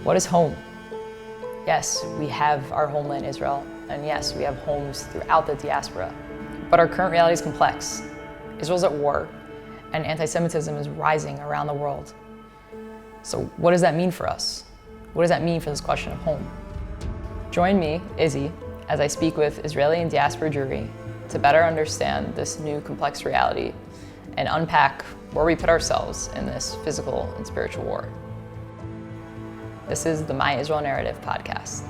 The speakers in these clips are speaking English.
What is home? Yes, we have our homeland Israel, and yes, we have homes throughout the diaspora. But our current reality is complex. Israel's at war, and anti Semitism is rising around the world. So, what does that mean for us? What does that mean for this question of home? Join me, Izzy, as I speak with Israeli and diaspora Jewry to better understand this new complex reality and unpack where we put ourselves in this physical and spiritual war. This is the My Israel Narrative podcast.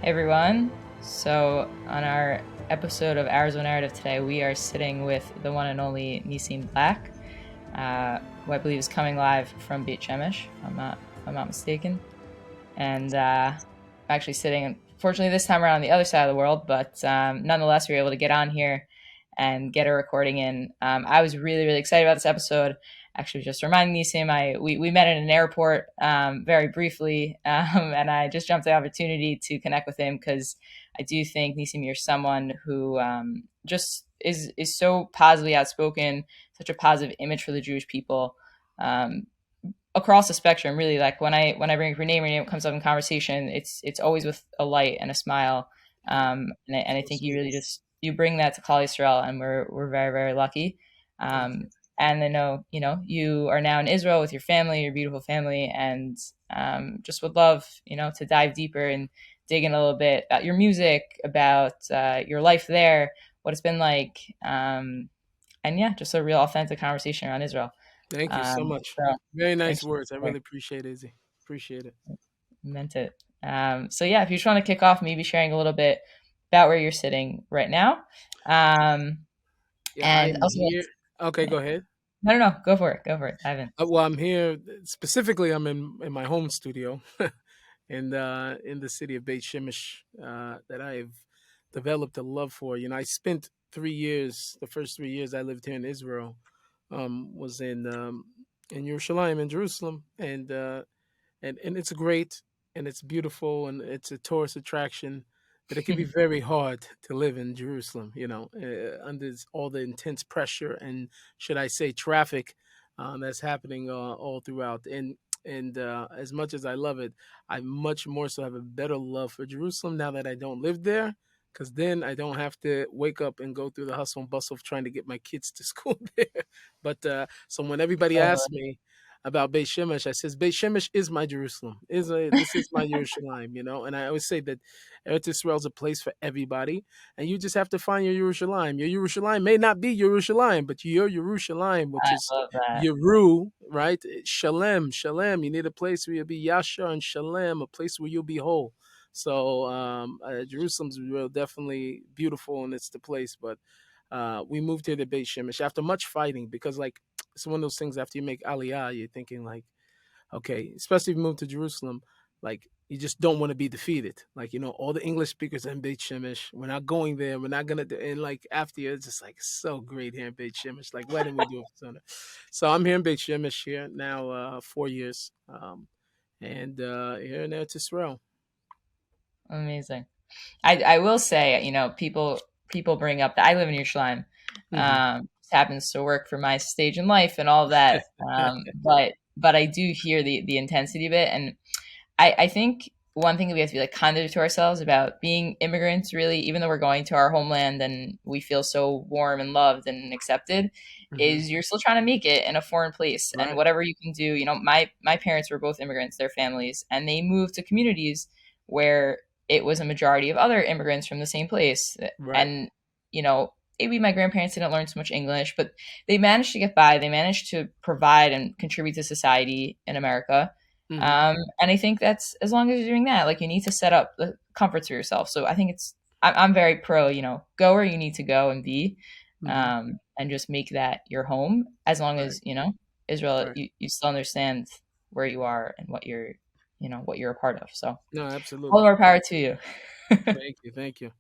Hey everyone. So on our episode of Arizona Narrative today, we are sitting with the one and only Nissim Black, who I believe is coming live from Beit Shemesh, if I'm not mistaken. And I'm actually sitting, fortunately this time around on the other side of the world, but nonetheless, we were able to get on here and get a recording in. I was really, really excited about this episode. Actually, just reminding Nissim, we met in an airport very briefly, and I just jumped the opportunity to connect with him because I do think, Nissim, you're someone who just is so positively outspoken, such a positive image for the Jewish people across the spectrum. Really, like when I bring up your name comes up in conversation, it's always with a light and a smile, and I think you really just you bring that to Klal Yisrael, and we're very, very lucky. And I know you are now in Israel with your family, your beautiful family, and just would love to dive deeper and dig in a little bit about your music, about your life there, what it's been like, and yeah, just a real authentic conversation around Israel. Thank you so much. So Very thanks nice for words. I being really appreciate it, Izzy. Appreciate it. here. Meant it. So yeah, if you just want to kick off, maybe sharing a little bit about where you're sitting right now, Yeah, I and am also here. Okay, yeah. go ahead. No, go for it, dive in. Well, I'm here specifically. I'm in my home studio, in the city of Beit Shemesh, that I've developed a love for. I spent 3 years. The first 3 years I lived here in Israel, was in Yerushalayim, in Jerusalem, and it's great, and it's beautiful, and it's a tourist attraction, but it can be very hard to live in Jerusalem, under all the intense pressure and, should I say, traffic, that's happening all throughout. And as much as I love it, I much more so have a better love for Jerusalem now that I don't live there, because then I don't have to wake up and go through the hustle and bustle of trying to get my kids to school there. But so when everybody asks me about Beit Shemesh, I says Beit Shemesh is my Jerusalem. This is my Yerushalayim, and I always say that Eretz Israel is a place for everybody, and you just have to find your Yerushalayim. Your Yerushalayim may not be Yerushalayim, but your Yerushalayim, which I is love that. Yeru, right? Shalem, Shalem. You need a place where you'll be Yasha and Shalem, a place where you'll be whole. So Jerusalem's real definitely beautiful, and it's the place. But we moved here to Beit Shemesh after much fighting, because like it's one of those things, after you make Aliyah, you're thinking like, okay, especially if you move to Jerusalem, like you just don't want to be defeated. Like, all the English speakers in Beit Shemesh, we're not going there. We're not gonna do, and like after you, it's just like so great here in Beit Shemesh. Like, why didn't we do it for Sunnah? So I'm here in Beit Shemesh here now, 4 years, and here in Eretz Israel. Amazing. I will say, people bring up that I live in Yerushalayim. Hmm. This happens to work for my stage in life and all of that. But I do hear the intensity of it, and I think one thing that we have to be like kinder to ourselves about being immigrants, really, even though we're going to our homeland and we feel so warm and loved and accepted, Hmm. is you're still trying to make it in a foreign place. And Right. whatever you can do, my parents were both immigrants, their families, and they moved to communities where it was a majority of other immigrants from the same place. Right. And, maybe my grandparents didn't learn so much English, but they managed to get by. They managed to provide and contribute to society in America. Hmm. And I think that's as long as you're doing that, like you need to set up the comforts for yourself. So I think I'm very pro, go where you need to go and be, Hmm. and just make that your home. As long Right. as Israel, Right. you still understand where you are and what you're a part of. So No, all of absolutely. our power to you. Thank you. Thank you.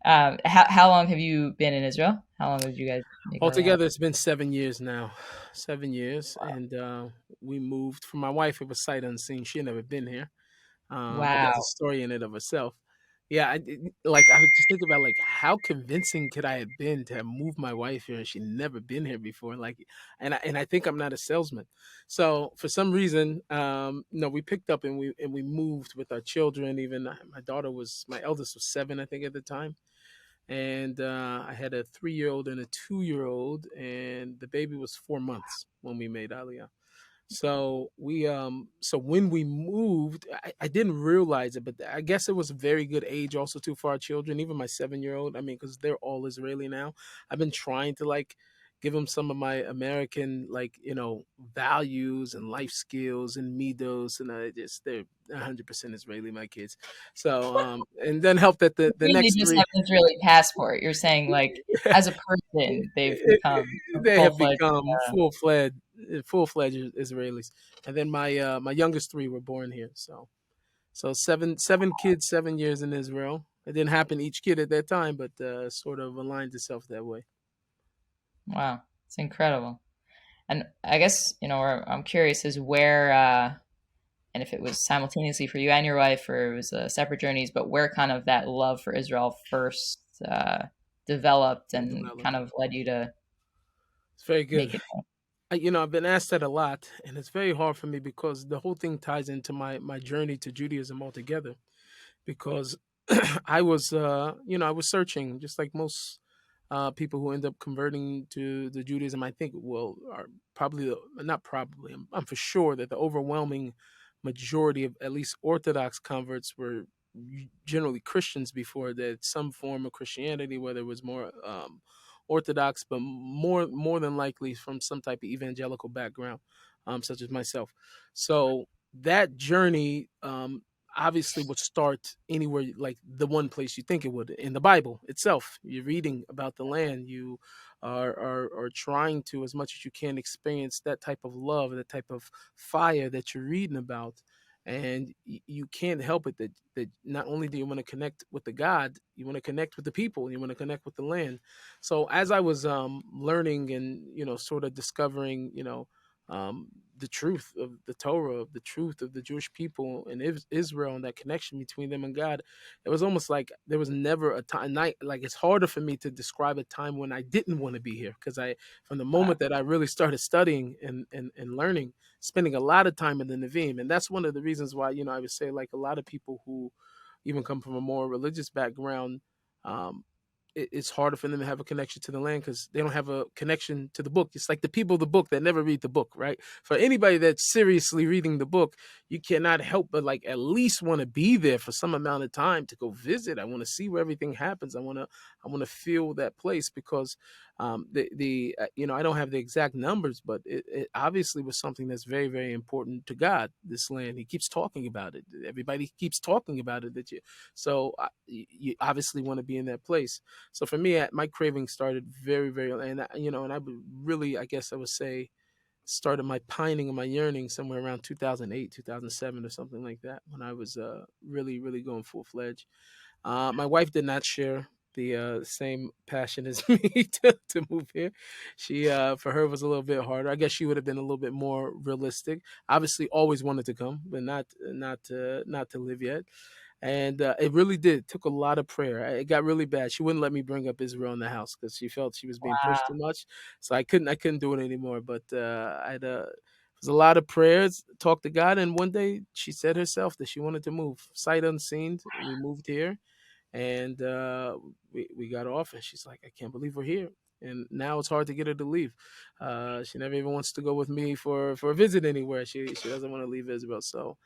How long have you been in Israel? How long did you guys make Aliyah? Altogether, it's been 7 years now. 7 years, and we moved. For my wife, it was sight unseen. She had never been here, but that's a Wow. story in it of herself. Yeah, like I would just think about like how convincing could I have been to have moved my wife here and she'd never been here before. Like, and I think I'm not a salesman, so for some reason, no, we picked up and we moved with our children. Even my eldest was 7, I think, at the time, and I had a 3-year old and a 2-year old, and the baby was 4 months when we made Aliyah. So when we moved, I didn't realize it, but I guess it was a very good age also too for our children, even my 7-year old. I mean, because they're all Israeli now. I've been trying to like give them some of my American like values and life skills and midos, and they're 100% Israeli, my kids. So and then help that the Really next just three have an Israeli passport. You're saying like as a person they've become a they full have fledged. become full fledged Israelis, and then my youngest three were born here. So seven kids, 7 years in Israel. It didn't happen each kid at that time, but sort of aligned itself that way. Wow, it's incredible. And I guess where I'm curious is where, and if it was simultaneously for you and your wife, or it was separate journeys, but where kind of that love for Israel first developed and Developed. kind of led you to It's very good. make it. I've been asked that a lot, and it's very hard for me because the whole thing ties into my journey to Judaism altogether. Because I was searching just like most people who end up converting to the Judaism. I think are probably not probably. I'm for sure that the overwhelming majority of at least Orthodox converts were generally Christians before that, some form of Christianity, whether it was more Orthodox, but more than likely from some type of evangelical background, such as myself. So that journey obviously would start anywhere, like the one place you think it would, in the Bible itself. You're reading about the land. You are trying to, as much as you can, experience that type of love, that type of fire that you're reading about. And you can't help it that not only do you want to connect with the God, you want to connect with the people, you want to connect with the land. So as I was learning and sort of discovering um, the truth of the Torah, the truth of the Jewish people and Israel, and that connection between them and God, it was almost like there was never a time. Like it's harder for me to describe a time when I didn't want to be here, because from the Wow. moment that I really started studying and learning, spending a lot of time in the Nevi'im, and that's one of the reasons why I would say like a lot of people who even come from a more religious background. Um, it's harder for them to have a connection to the land because they don't have a connection to the book. It's like the people of the book that never read the book, right? For anybody that's seriously reading the book, you cannot help but like at least want to be there for some amount of time to go visit. I want to see where everything happens. I want to feel that place because the I don't have the exact numbers, but it obviously was something that's very very important to God. This land, He keeps talking about it. Everybody keeps talking about it. You obviously want to be in that place. So for me, my craving started very, very, and I would really, I guess I would say, started my pining and my yearning somewhere around 2008, 2007, or something like that, when I was really, really going full fledged. My wife did not share the same passion as me to move here. She, for her, was a little bit harder. I guess she would have been a little bit more realistic. Obviously, always wanted to come, but not to live yet. And it really did. It took a lot of prayer. It got really bad. She wouldn't let me bring up Israel in the house because she felt she was being pushed too Wow. much. So I couldn't do it anymore. But it was a lot of prayers, talk to God, and one day she said herself that she wanted to move, sight unseen. We moved here, and we got off, and she's like, I can't believe we're here. And now it's hard to get her to leave. She never even wants to go with me for a visit anywhere. She doesn't want to leave Israel. So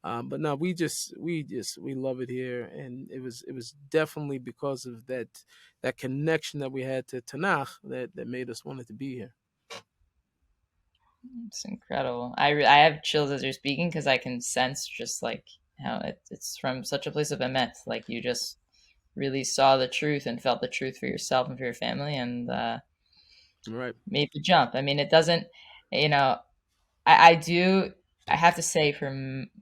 but no, we love it here, and it was definitely because of that connection that we had to Tanakh that made us wanted to be here. It's incredible. I have chills as you're speaking because I can sense just like how it's from such a place of emet. Like you just really saw the truth and felt the truth for yourself and for your family, and Right. made the jump. I mean, it doesn't, you know, I do. I have to say, for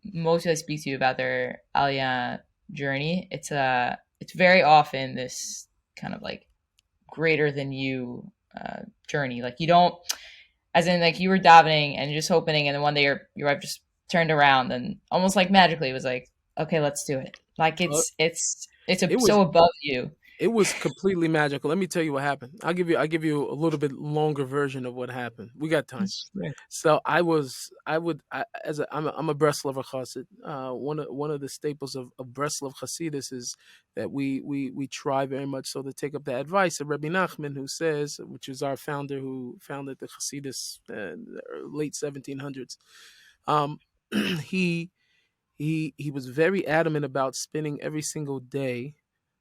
most who I speak to about their Aliyah journey, it's very often this kind of like greater than you journey. Like you don't, as in like you were davening and just hoping, and then one day your wife just turned around and almost like magically was like, okay, let's do it. Like Uh, it's It's It was so above you. It was completely magical. Let me tell you what happened. I'll give you a little bit longer version of what happened. We got time. Sure. So I'm a Breslov Chassid. One of the staples of Breslov Chassidus is that we try very much so to take up the advice of Rabbi Nachman, who says, which is our founder, who founded the Chassidus in the late 1700s. Um, he he was very adamant about spending every single day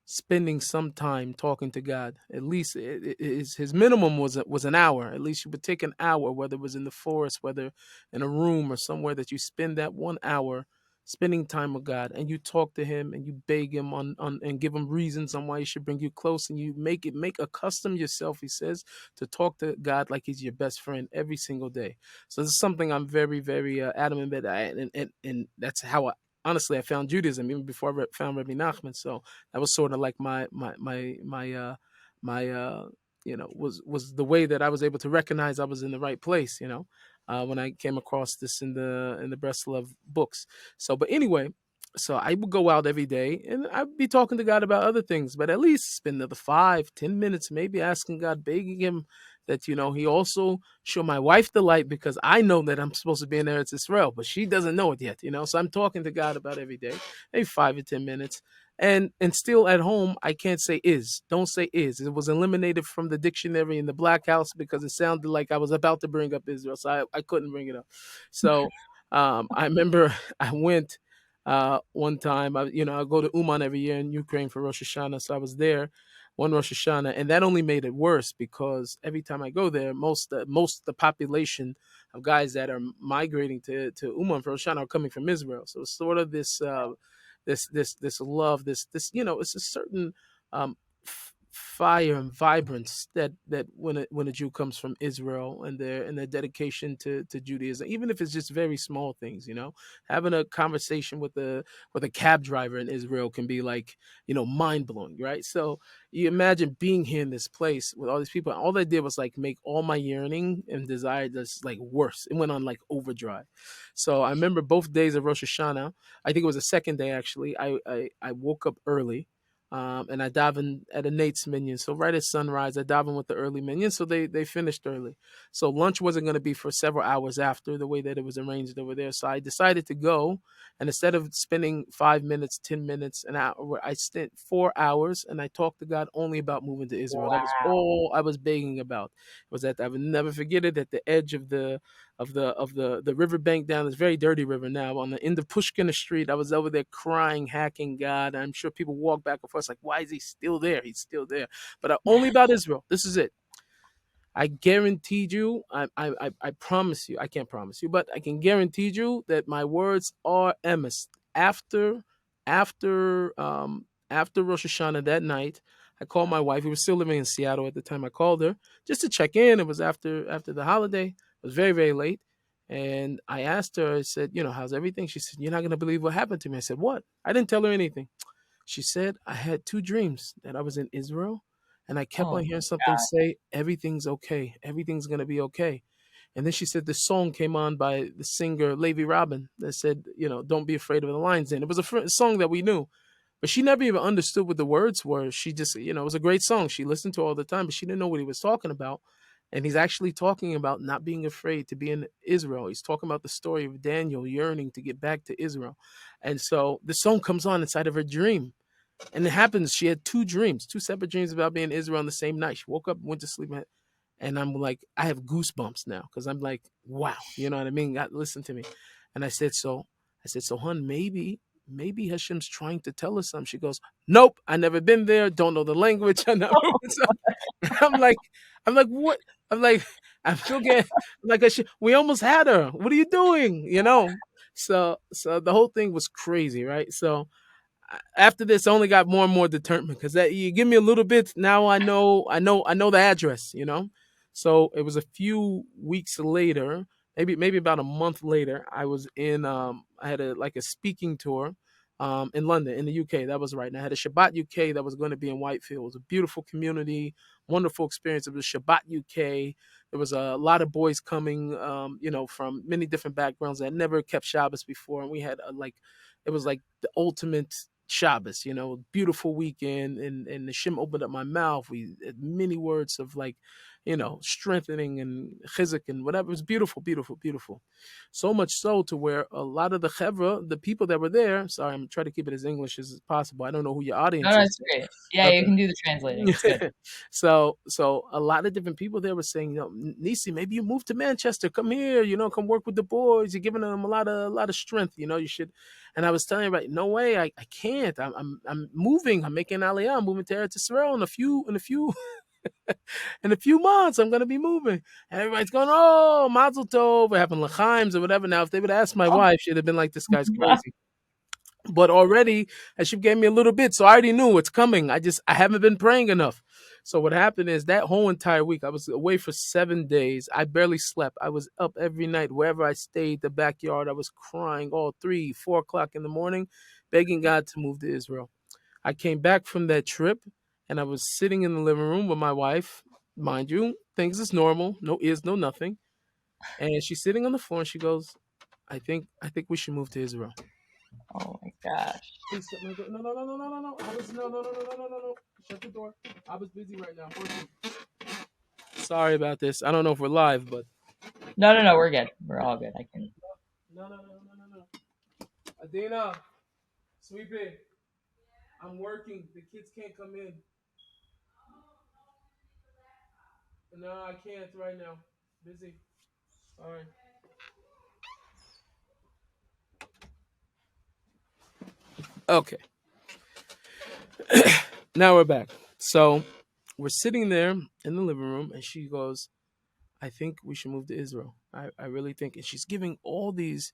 spending some time talking to God. At least his minimum was an hour. At least you would take an hour, whether it was in the forest, whether in a room or somewhere, that you spend that 1 hour spending time with God, and you talk to him and you beg him on and give him reasons on why he should bring you close, and you make accustom yourself, he says, to talk to God like he's your best friend every single day. So this is something I'm very, very adamant about, and that's how honestly I found Judaism even before I found Rabbi Nachman. So that was sort of like my was the way that I was able to recognize I was in the right place. When I came across this in the Breslov books. So, but anyway. So I would go out every day and I'd be talking to God about other things, but at least spend another 5, 10 minutes, maybe asking God, begging him that, he also show my wife the light, because I know that I'm supposed to be in Eretz Israel, but she doesn't know it yet. So I'm talking to God about every day, maybe 5 or 10 minutes. And still at home, I can't say is. Don't say is. It was eliminated from the dictionary in the Black House because it sounded like I was about to bring up Israel, so I couldn't bring it up. So I remember I went one time. I go to Uman every year in Ukraine for Rosh Hashanah, so I was there one Rosh Hashanah, and that only made it worse because every time I go there, most of the population of guys that are migrating to Uman for Rosh Hashanah are coming from Israel. So it's sort of this love, this it's a certain fire and vibrance that when a Jew comes from Israel, and their dedication to Judaism, even if it's just very small things. Having a conversation with a cab driver in Israel can be like, mind blowing, right? So you imagine being here in this place with all these people. All they did was like make all my yearning and desire just like worse. It went on like overdrive. So I remember both days of Rosh Hashanah. I think it was the second day actually. I woke up early. And I davened at a Nate's minion. So right at sunrise, I davened with the early minion. So they finished early. So lunch wasn't going to be for several hours after the way that it was arranged over there. So I decided to go. And instead of spending 5 minutes, 10 minutes, an hour, I spent 4 hours, and I talked to God only about moving to Israel. That was Wow. all I was begging about. Was that I would never forget it, at the edge of the riverbank down this very dirty river now on the end of Pushkin Street. I was over there crying, hacking God. I'm sure people walk back and forth like, why is he still there? He's still there. But only about Israel. This is it. I guaranteed you, I promise you, I can't promise you, but I can guarantee you that my words are emes. After Rosh Hashanah that night, I called my wife. We were still living in Seattle at the time. I called her just to check in. It was after the holiday. It was very, very late. And I asked her, I said, how's everything? She said, you're not going to believe what happened to me. I said, what? I didn't tell her anything. She said, I had two dreams that I was in Israel, and I kept Oh on hearing something say, everything's okay. Everything's going to be okay. And then she said this song came on by the singer Levi Robin that said, don't be afraid of the lion's den. It was a song that we knew, but she never even understood what the words were. She just, it was a great song. She listened to it all the time, but she didn't know what he was talking about. And he's actually talking about not being afraid to be in Israel. He's talking about the story of Daniel yearning to get back to Israel. And so the song comes on inside of her dream. And it happens, she had two dreams, two separate dreams about being in Israel on the same night. She woke up, went to sleep, and I'm like, I have goosebumps now because I'm like, wow, you know what I mean? God, listen to me. And I said, so, hun, maybe Hashem's trying to tell us something. She goes, nope, I never been there, don't know the language. So I'm like, what? I'm like, I feel get like we almost had her. What are you doing? So the whole thing was crazy, right? So after this, I only got more and more determined because that you give me a little bit. Now I know the address. So it was a few weeks later, maybe about a month later. I was in. I had a speaking tour. In London, in the UK, that was right. And I had a Shabbat UK that was going to be in Whitefield. It was a beautiful community, wonderful experience. It was Shabbat UK. There was a lot of boys coming, from many different backgrounds that never kept Shabbos before, and we had it was like the ultimate Shabbos, beautiful weekend, and the Shim opened up my mouth. We had many words of like, strengthening and chizik and whatever. It was beautiful, beautiful, beautiful. So much so to where a lot of the chevra, the people that were there. Sorry, I'm trying to keep it as English as possible. I don't know who your No, audience no, is. it's great. Yeah, you Okay. can do the translating. It's good. So a lot of different people there were saying, Nisi, maybe you move to Manchester. Come here, come work with the boys. You're giving them a lot of strength. You should. And I was telling everybody, no way, I can't. I'm moving. I'm making aliyah. I'm moving to Eretz Yisrael in a few months. I'm gonna be moving. And everybody's going, oh, Mazel Tov. We're having lachaims or whatever. Now, if they would ask my Oh, wife, she'd have been like, this guy's crazy. But already, she gave me a little bit, so I already knew it's coming. I haven't been praying enough. So what happened is that whole entire week, I was away for 7 days. I barely slept. I was up every night wherever I stayed, the backyard. I was crying all 3, 4 o'clock in the morning, begging God to move to Israel. I came back from that trip, and I was sitting in the living room with my wife. Mind you, things is normal, no is, no nothing. And she's sitting on the floor, and she goes, "I think we should move to Israel." oh my gosh. Please shut my door. No, no, no, no, no, no, no. No. Shut the door. I was busy right now. Working. Sorry about this. I don't know if we're live, but No, no, no, we're good. We're all good. I can. no. Adina, sweetie, I'm working. The kids can't come in. No, I can't right now. Busy. Sorry. Okay. Now we're back. So we're sitting there in the living room, and she goes, "I think we should move to Israel. I really think." And she's giving all these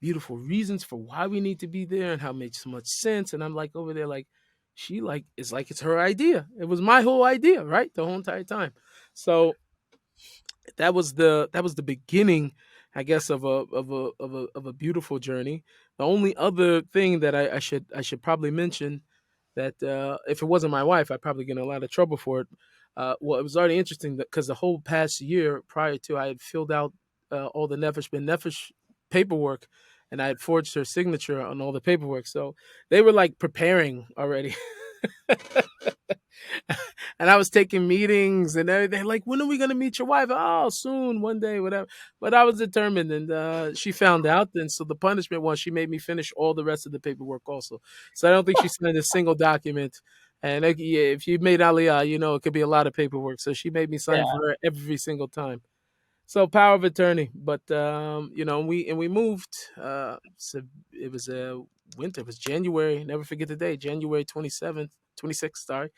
beautiful reasons for why we need to be there and how it makes so much sense. And I'm like over there, like, she like it's like it's her idea. It was my whole idea, right? The whole entire time. So that was the beginning, I guess, of a beautiful journey. The only other thing that I should probably mention that if it wasn't my wife, I'd probably get in a lot of trouble for it. Well, it was already interesting because the whole past year prior to, I had filled out all the Nefesh Ben Nefesh paperwork, and I had forged her signature on all the paperwork. So they were like preparing already. And I was taking meetings and everything. Like, when are we gonna meet your wife? Oh, soon, one day, whatever. But I was determined, and she found out. And so the punishment was she made me finish all the rest of the paperwork also. So I don't think she signed a single document. And yeah, if you made Aliyah, it could be a lot of paperwork. So she made me Yeah. sign for her every single time. So power of attorney. But we moved. So it was a winter. It was January. Never forget the day. January 27th, 26th. Sorry,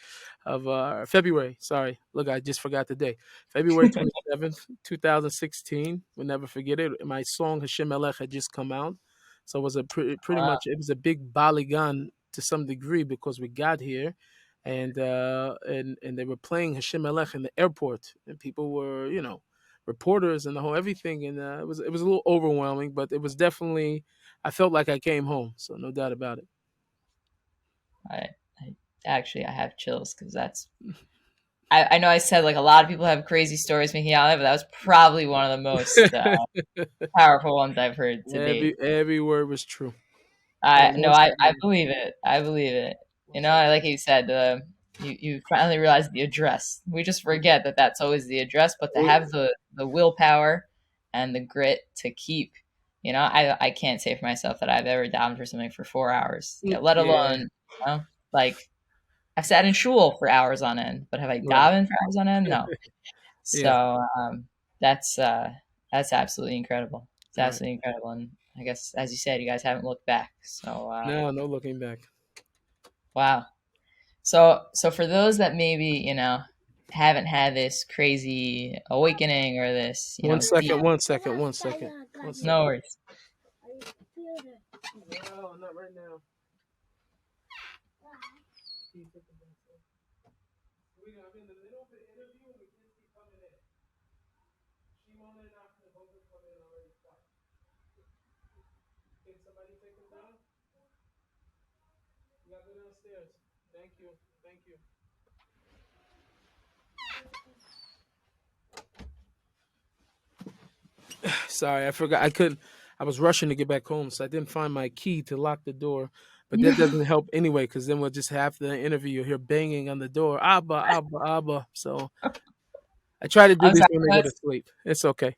of February. Sorry, look, I just forgot the day. February 27th, 2016. We'll never forget it. My song Hashem Elech had just come out, so it was pretty Wow. much, it was a big baligan to some degree because we got here. And they were playing Hashem Elech in the airport, and people were, reporters and the whole everything, and it was a little overwhelming, but it was definitely, I felt like I came home, so no doubt about it. I, I actually I have chills because that's. I know I said like a lot of people have crazy stories making out of it, but that was probably one of the most powerful ones I've heard to date. every word was true. I no, Almost I every believe it. I believe it. word. So, Like you said, you finally realize the address. We just forget that that's always the address, but to have the willpower and the grit to keep, I can't say for myself that I've ever down for something for 4 hours. Yeah, let yeah, alone, like I've sat in shul for hours on end, but have I right. davened for hours on end? No. Yeah, So that's uh, that's absolutely incredible. It's right. absolutely incredible, and I guess as you said, you guys haven't looked back. So No looking back. wow. So for those that maybe haven't had this crazy awakening or this One deep, second, one second, one second, one no second. worries. No, not right now. We are in the middle of the interview, and we can't keep coming in. Shimon and Ahmed both are coming in already. Can somebody take them down? You gotta go downstairs. Thank you. Thank you. Sorry, I forgot. I couldn't. I was rushing to get back home, so I didn't find my key to lock the door. but that doesn't help anyway because then we'll just have the interview. You'll hear banging on the door, Abba, Abba, Abba. So I try to do I'm this sorry. when they go to sleep. It's okay.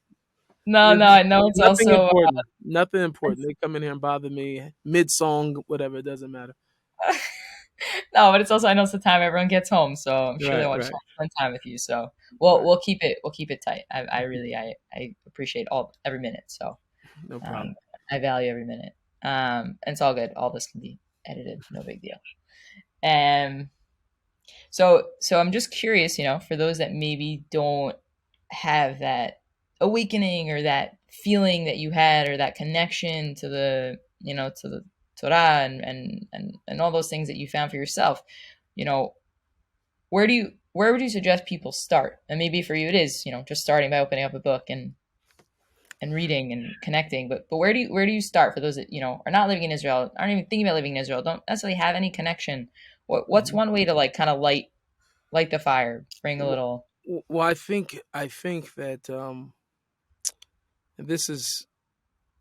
No, There's no, I know it's nothing also. important. Nothing important. They come in here and bother me mid song, whatever. It doesn't matter. No, but it's also I know it's the time everyone gets home, so I'm sure they Right, want to right, spend time with you. So right. we'll keep it tight. I really I appreciate all every minute. So No problem. um, I value every minute. And it's all good. All this can be edited. No big deal. Um, so I'm just curious, for those that maybe don't have that awakening or that feeling that you had or that connection to the Torah and all those things that you found for yourself, you know, where would you suggest people start? And maybe for you it is, just starting by opening up a book and reading and connecting. But where do you start for those that, are not living in Israel, aren't even thinking about living in Israel, don't necessarily have any connection? What's Mhm. one way to like kind of light the fire, bring a Well, little. well, I think that this is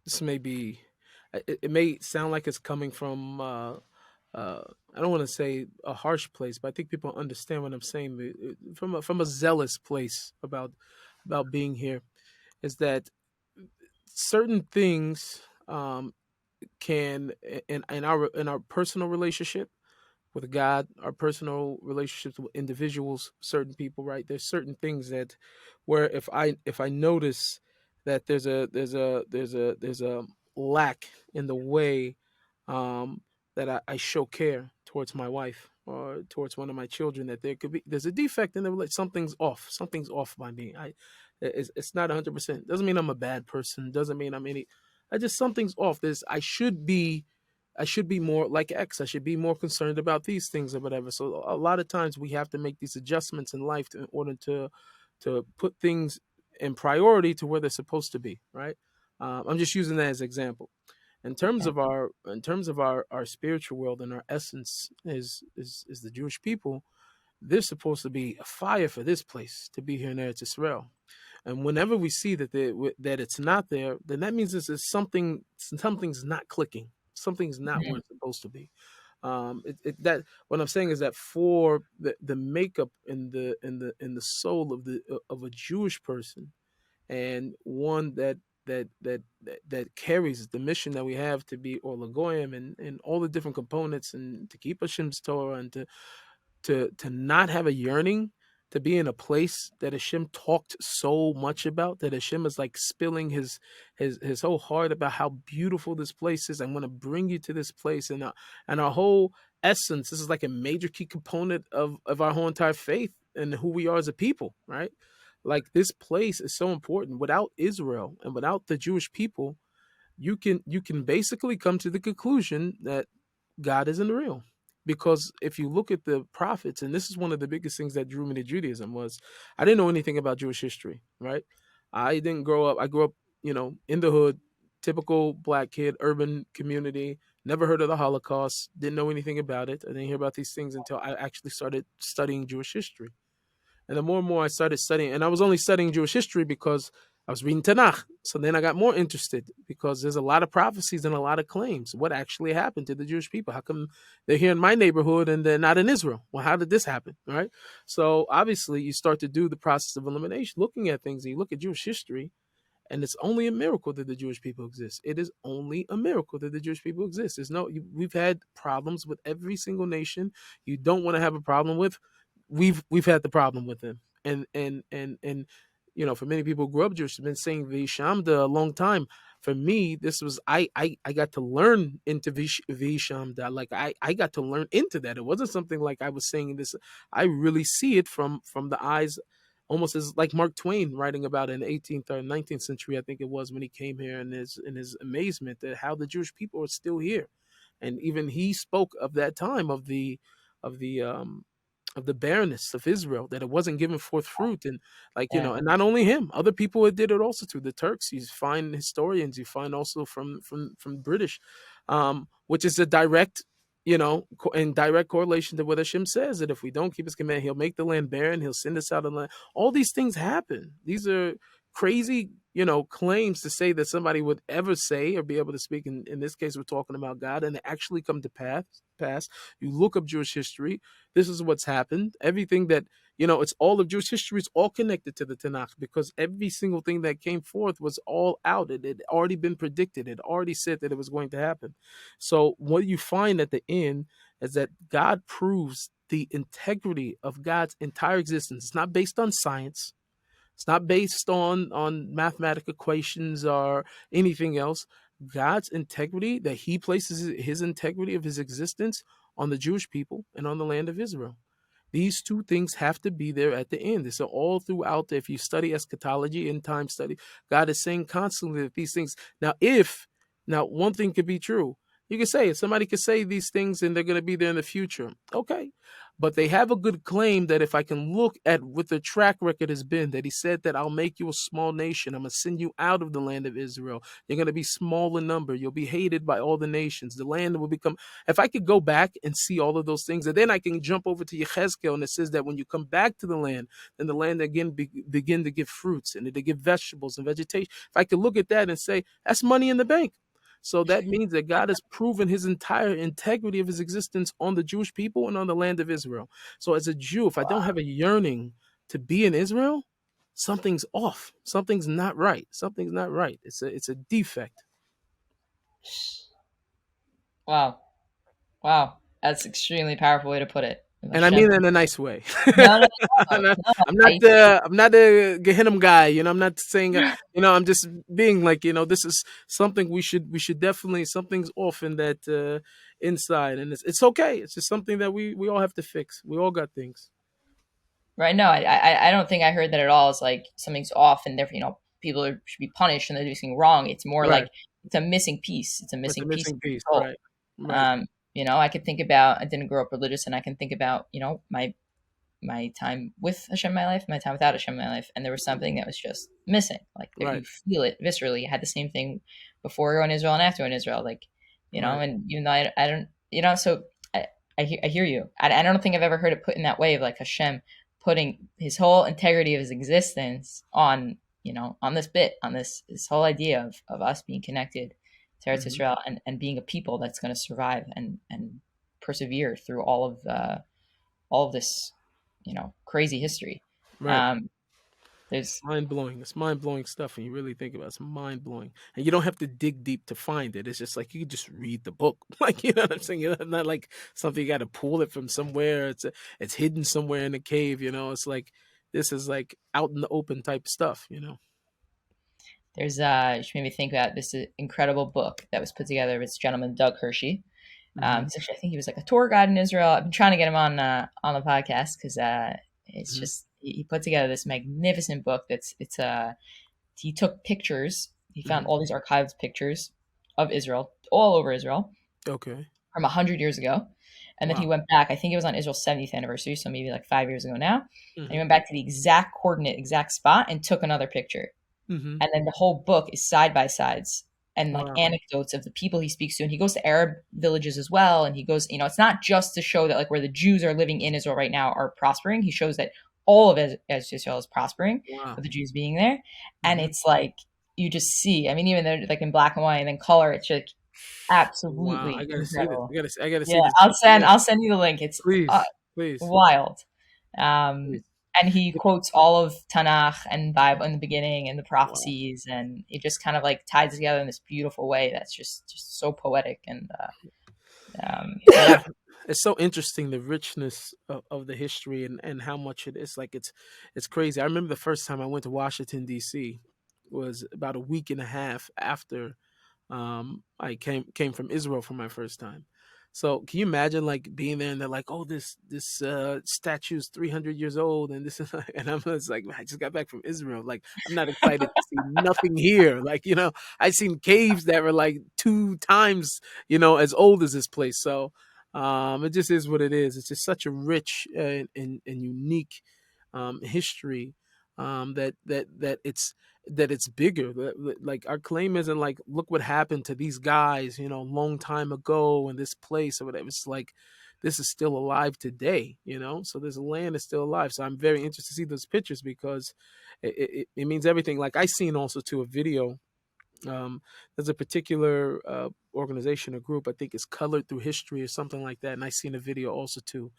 this may be it may sound like it's coming from I don't want to say a harsh place, but I think people understand what I'm saying. From a zealous place about being here is that certain things can in our personal relationship with God, our personal relationships with individuals, certain people, right? There's certain things that where if I notice that there's a lack in the way that I show care towards my wife or towards one of my children, that there's a defect in the something's off by me. It's not 100%. Doesn't mean I'm a bad person. Doesn't mean I'm any. I just something's off. I should be more like X. I should be more concerned about these things or whatever. So a lot of times we have to make these adjustments in life in order to put things in priority to where they're supposed to be. Right. I'm just using that as an example. In terms of our spiritual world and our essence is the Jewish people. There's supposed to be a fire for this place to be here in Eretz Israel. And whenever we see that it's not there, then that means this is something's not clicking. Something's not where Mhm. it's supposed to be. That what I'm saying is that for the makeup in the soul of a Jewish person, and one that carries the mission that we have to be Olagoyim and all the different components and to keep Hashem's Torah and to not have a yearning to be in a place that Hashem talked so much about, that Hashem is like spilling his whole heart about how beautiful this place is. I want to bring you to this place, and our whole essence. This is like a major key component of our whole entire faith and who we are as a people, right? Like this place is so important. Without Israel and without the Jewish people, you can basically come to the conclusion that God isn't real. Because if you look at the prophets, and this is one of the biggest things that drew me to Judaism, was I didn't know anything about Jewish history, right? I didn't grow up. I grew up, in the hood, typical black kid, urban community. Never heard of the Holocaust. Didn't know anything about it. I didn't hear about these things until I actually started studying Jewish history. And the more and more I started studying, and I was only studying Jewish history because I was reading Tanakh. So then I got more interested because there's a lot of prophecies and a lot of claims. What actually happened to the Jewish people? How come they're here in my neighborhood and they're not in Israel? Well, how did this happen? All right. So obviously you start to do the process of elimination, looking at things, and you look at Jewish history, and it's only a miracle that the Jewish people exist. It is only a miracle that the Jewish people exist. We've had problems with every single nation you don't want to have a problem with. We've had the problem with them, and for many people who grew up Jewish, have been saying Vishamda a long time. For me, this was I got to learn into Vishamda. Like I got to learn into that. It wasn't something like I was saying this. I really see it from the eyes, almost as like Mark Twain writing about in the 18th or 19th century, I think it was, when he came here, and his amazement at how the Jewish people are still here. And even he spoke of that time of the um of the barrenness of Israel, that it wasn't giving forth fruit. And Yeah. and not only him, other people that did it also too. The Turks, you find historians, you find also from British, which is a direct, in direct correlation to what Hashem says, that if we don't keep his command, he'll make the land barren, he'll send us out of the land. All these things happen. These are crazy claims to say that somebody would ever say or be able to speak. In this case, we're talking about God, and they actually come to pass. You look up Jewish history. This is what's happened. Everything that, it's all of Jewish history is all connected to the Tanakh, because every single thing that came forth was all out. It had already been predicted. It already said that it was going to happen. So what you find at the end is that God proves the integrity of God's entire existence. It's not based on science. It's not based on mathematical equations or anything else. God's integrity, that he places his integrity of his existence on the Jewish people and on the land of Israel. These two things have to be there at the end. It's all throughout. If you study eschatology, end time study, God is saying constantly that these things. Now, one thing could be true. You could say, if somebody could say these things and they're going to be there in the future, okay. But they have a good claim that if I can look at what the track record has been, that he said that I'll make you a small nation. I'm going to send you out of the land of Israel. You're going to be small in number. You'll be hated by all the nations. The land will become. If I could go back and see all of those things, and then I can jump over to Yechezkel, and it says that when you come back to the land, then the land again begin to give fruits and to give vegetables and vegetation. If I could look at that and say, that's money in the bank. So that means that God has proven his entire integrity of his existence on the Jewish people and on the land of Israel. So as a Jew, if I don't have a yearning to be in Israel, something's off. Something's not right. Something's not right. It's a defect. Wow. Wow. That's an extremely powerful way to put it. And I mean it in a nice way. No, no, I'm no, not, no. I'm not the I'm not a Gehinnom guy, I'm not saying I'm just being like, this is something we should definitely, something's off in that inside, and it's okay. It's just something that we all have to fix. We all got things. Right. No, I don't think I heard that at all. It's like something's off and therefore, should be punished and they're doing something wrong. It's more Right. like it's a missing piece. It's a It's a missing piece of missing the piece. puzzle. Right. Right. I could think about, I didn't grow up religious, and I can think about, my time with Hashem in my life, my time without Hashem in my life, and there was something that was just missing. Like that, Right. you feel it viscerally. I had the same thing before going to Israel and after going to Israel. Like, Right. and even though I don't, so I hear you. I don't think I've ever heard it put in that way of like Hashem putting his whole integrity of his existence on, on this bit, on this whole idea of us being connected to Eretz Hmm. Israel, and being a people that's going to survive and persevere through all of this, crazy history. Right. Um, there's Mind blowing. It's mind blowing stuff, and you really think about it. It's mind blowing, and you don't have to dig deep to find it. It's just like you can just read the book, like what I'm saying. Not like something you got to pull it from somewhere. It's hidden somewhere in a cave. It's like this is like out in the open type stuff. there's which made me think about this incredible book that was put together by this gentleman Doug Hershey. Hmm. I think he was like a tour guide in Israel. I've been trying to get him on the podcast because it's Hmm. just he put together this magnificent book. He took pictures. He found Hmm. all these archived pictures of Israel all over Israel Okay. from 100 years ago, and then he Wow. went back. I think it was on Israel's 70th anniversary, so maybe like 5 years ago now. And he Hmm. went back to the exact coordinate, exact spot, and took another picture. Hmm. And then the whole book is side by sides and like Wow. anecdotes of the people he speaks to. And he goes to Arab villages as well, and he goes, it's not just to show that like where the Jews are living in Israel right now are prospering. He shows that all of Israel is prospering Wow. with the Jews being there. And Hmm. it's like you just see, I mean, even though like in black and white and then color, it's like Wow. I absolutely gotta see this. incredible. I gotta see Yeah, this. I'll send you the link. It's Please. Please. wild. Please. And he quotes all of Tanakh and Bible in the beginning and the Wow. prophecies, and it just kind of like ties together in this beautiful way that's just so poetic. And yeah, It's so interesting, the richness of the history, and how much it is. Like it's crazy. I remember the first time I went to Washington D.C. was about a week and a half after I came from Israel for my first time. So can you imagine like being there and they're like, oh, this statue's 300 years old, and this is and I'm just like, I just got back from Israel. Like I'm not excited to see nothing here. Like I seen caves that were like 2 times as old as this place. So it just is what it is. It's just such a rich and unique history, that it's bigger. Like our claim isn't like, look what happened to these guys, long time ago in this place or whatever. It's like this is still alive today. So this land is still alive. So I'm very interested to see those pictures because it means everything. Like I seen also to a video. There's a particular organization or group, I think it's Colored Through History or something like that, and I seen a video also too,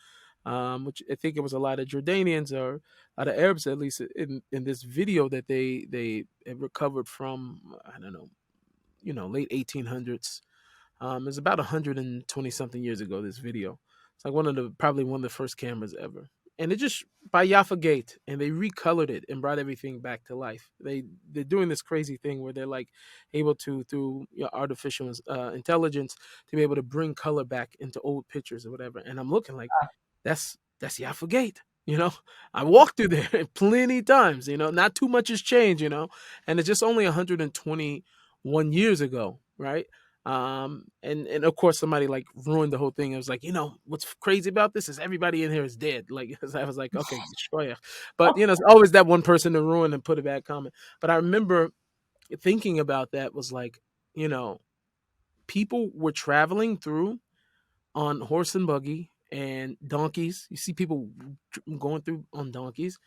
which I think it was a lot of Jordanians or a lot of Arabs at least in this video that they had recovered from, I don't know, late 1800s. It's about 120 something years ago. This video, it's like probably one of the first cameras ever, and it just by Jaffa Gate, and they recolored it and brought everything back to life. They're doing this crazy thing where they're like able to through artificial intelligence to be able to bring color back into old pictures or whatever. And I'm looking like that's Jaffa Gate. I walked through there plenty times. Not too much has changed. And it's just only 121 years ago, right? And of course somebody like ruined the whole thing. It was like, what's crazy about this is everybody in here is dead. Like I was like, okay, destroy it. But it's always that one person to ruin and put a bad comment. But I remember thinking about that was like, you know, people were traveling through on horse and buggy and donkeys. You see people going through on donkeys,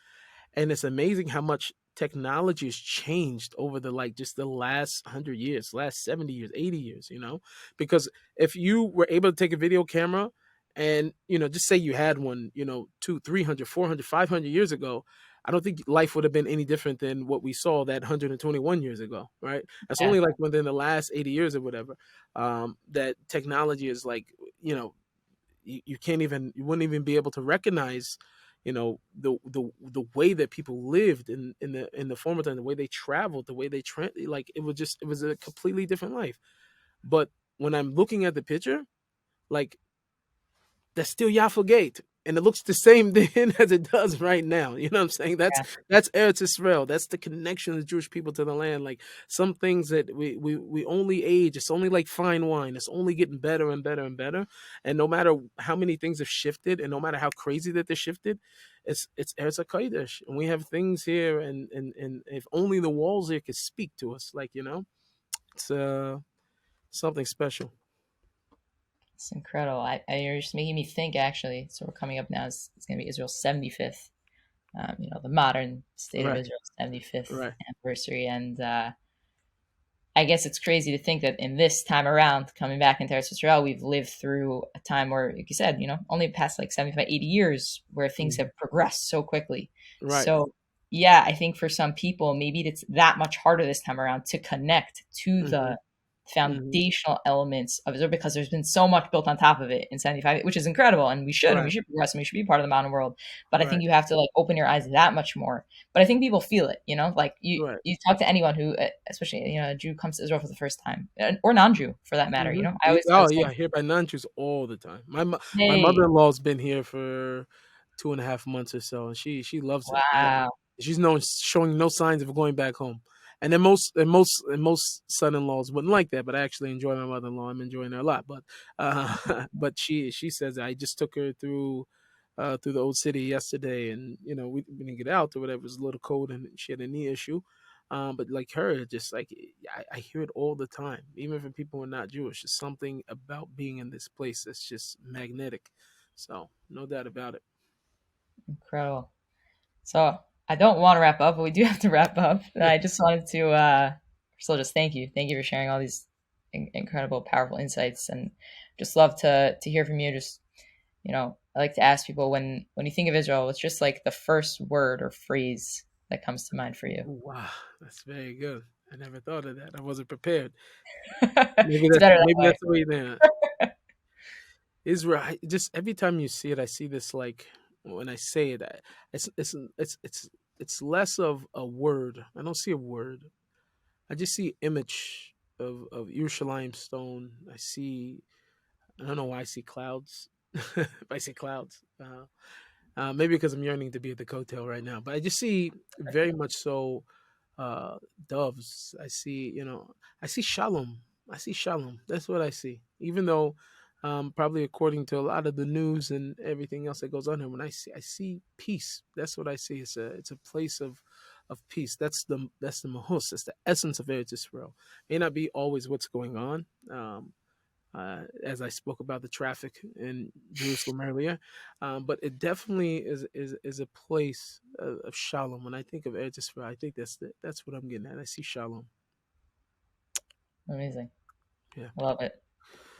and it's amazing how much technology has changed over the like just the last 100 years, last 70 years, 80 years, because if you were able to take a video camera and just say you had one, 200, 300, 400, 500 years ago, I don't think life would have been any different than what we saw that 121 years ago, right? That's Yeah, only like within the last 80 years or whatever, that technology is like, you can't even, you wouldn't even be able to recognize the way that people lived in the former time, the way they traveled, the way they like it was a completely different life. But when I'm looking at the picture, like that's still Yaffle Gate. And it looks the same then as it does right now. You know what I'm saying? That's yeah. that's Eretz Israel. That's the connection of the Jewish people to the land. Like some things that we only age. It's only like fine wine. It's only getting better and better and better. And no matter how many things have shifted, and no matter how crazy that they're shifted, it's Eretz HaKodesh. And we have things here, and if only the walls here could speak to us. Like it's something special. It's incredible. You're just making me think. Actually, so we're coming up now. It's going to be Israel's 75th. The modern state of Right, Israel's 75th right. anniversary, and I guess it's crazy to think that in this time around, coming back into Eretz Israel, we've lived through a time where, like you said, only the past like 75, 80 years where things Mhm. have progressed so quickly. Right. So, yeah, I think for some people, maybe it's that much harder this time around to connect to Hmm. the Hmm. foundational elements of Israel because there's been so much built on top of it in 75, which is incredible. And we Right. should progress and we should be part of the modern world. But I think Right. you have to like open your eyes that much more. But I think people feel it, like Right. you talk to anyone who, especially a Jew comes to Israel for the first time, or non-Jew for that matter. Mhm. I always Oh, it's yeah, like, I hear by non-Jews all the time. My hey, mother-in-law's been here for 2.5 months or so, and she loves it. wow, She's known showing no signs of going back home. And then most son-in-laws wouldn't like that, but I actually enjoy my mother-in-law. I'm enjoying her a lot. But but she says I just took her through the old city yesterday, and we didn't get out or whatever. It was a little cold, and she had a knee issue. But like her, just like I hear it all the time, even from people who are not Jewish. There's something about being in this place that's just magnetic. So no doubt about it. incredible. So I don't want to wrap up, but we do have to wrap up. And I just wanted to still just thank you for sharing all these incredible, powerful insights, and just love to hear from you. Just I like to ask people when you think of Israel, what's just like the first word or phrase that comes to mind for you? Ooh, wow, that's very good. I never thought of that. I wasn't prepared. Maybe It's that's better that maybe way. that's the way there. Israel. Just every time you see it, I see this like when I say it, it's less of a word. I don't see a word. I just see image of Yerushalayim stone. I don't know why I see clouds. I see clouds. Maybe because I'm yearning to be at the coattail right now. But I just see very much so uh, doves. I see shalom. I see shalom. That's what I see. Even though, probably according to a lot of the news and everything else that goes on here, when I see peace. That's what I see. It's a place of peace. That's the mahus. That's the essence of Eretz Israel. May not be always what's going on. as I spoke about the traffic in Jerusalem earlier. But it definitely is a place of shalom. When I think of Eretz Yisrael, I think that's what I'm getting at. I see shalom. Amazing. Yeah. Love it.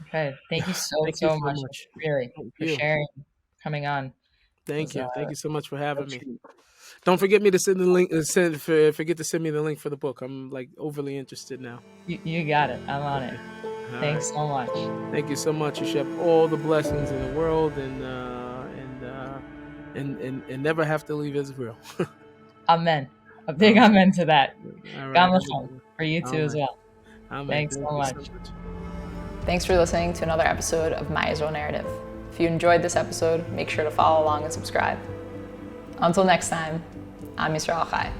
Okay. Thank you so, Thank you so so much, much. really, Thank for you. sharing, coming on. It Thank was you. Thank you so much for a having me. treat. Don't forget me to send the link. Forget to send me the link for the book. I'm like overly interested now. You got it. I'm on it. Okay. All right. Thanks so much. Thank you so much. You should have all the blessings in the world, and never have to leave Israel. Amen. A big Okay. amen to that. All right. God Have a bless good one. for you too as Amen. well. Amen. Thanks Thank so you so much. much. Thanks for listening to another episode of My Israel Narrative. If you enjoyed this episode, make sure to follow along and subscribe. Until next time, I'm Yisrael Chai.